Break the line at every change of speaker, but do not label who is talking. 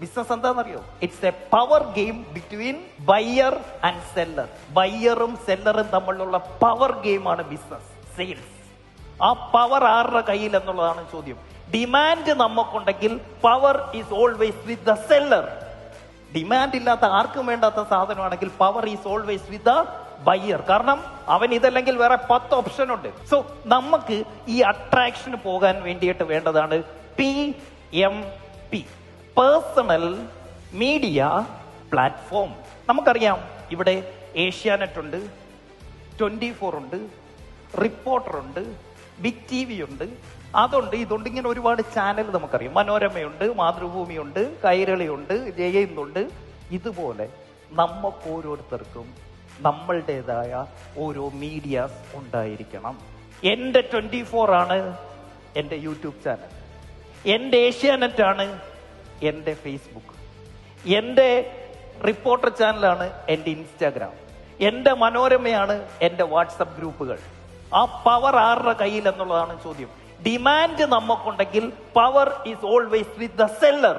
Business എന്താണെന്നറിയോ? It's a power game between buyer and seller. ബയ്യറും സെല്ലറും തമ്മിലുള്ള പവർ ഗെയിമാണ് ബിസിനസ്, സെയിൽസ്. ആ പവർ ആരുടെ കയ്യിൽ എന്നുള്ളതാണ് ചോദ്യം. ഡിമാൻഡ് നമുക്കുണ്ടെങ്കിൽ power is always with the seller. Demand ഇല്ലാത്ത ആർക്കും വേണ്ടാത്ത സാധനമാണെങ്കിൽ power is always with the buyer. കാരണം അവൻ ഇതല്ലെങ്കിൽ വേറെ 10 ഓപ്ഷൻ ഉണ്ട്. സോ നമുക്ക് ഈ അട്രാക്ഷന് പോകാൻ വേണ്ടിയിട്ട് വേണ്ടതാണ് PMP, പേഴ്സണൽ മീഡിയ പ്ലാറ്റ്ഫോം. നമുക്കറിയാം, ഇവിടെ ഏഷ്യാനെറ്റ് ഉണ്ട്, 24 ഉണ്ട്, റിപ്പോർട്ടർ ഉണ്ട്, ബിഗ് TV ഉണ്ട്, അതുണ്ട്, ഇതുണ്ട്, ഇങ്ങനെ ഒരുപാട് ചാനൽ നമുക്കറിയാം. മനോരമയുണ്ട്, മാതൃഭൂമിയുണ്ട്, കൈരളിയുണ്ട്, ജയന്തുണ്ട്. ഇതുപോലെ നമുക്ക് ഓരോരുത്തർക്കും നമ്മളുടേതായ ഓരോ മീഡിയാസ് ഉണ്ടായിരിക്കണം. എൻ്റെ 24 ആണ് എൻ്റെ യൂട്യൂബ് ചാനൽ, എൻ്റെ ഏഷ്യാനെറ്റ് ആണ് എൻ്റെ ഫേസ്ബുക്ക്, എൻ്റെ റിപ്പോർട്ടർ ചാനലാണ് എൻ്റെ ഇൻസ്റ്റാഗ്രാം, എൻ്റെ മനോരമയാണ് എൻ്റെ വാട്സപ്പ് ഗ്രൂപ്പുകൾ. ആ പവർ ആരുടെ കയ്യിൽ എന്നുള്ളതാണ് ചോദ്യം. ഡിമാൻഡ് നമുക്കുണ്ടെങ്കിൽ power is always with the seller.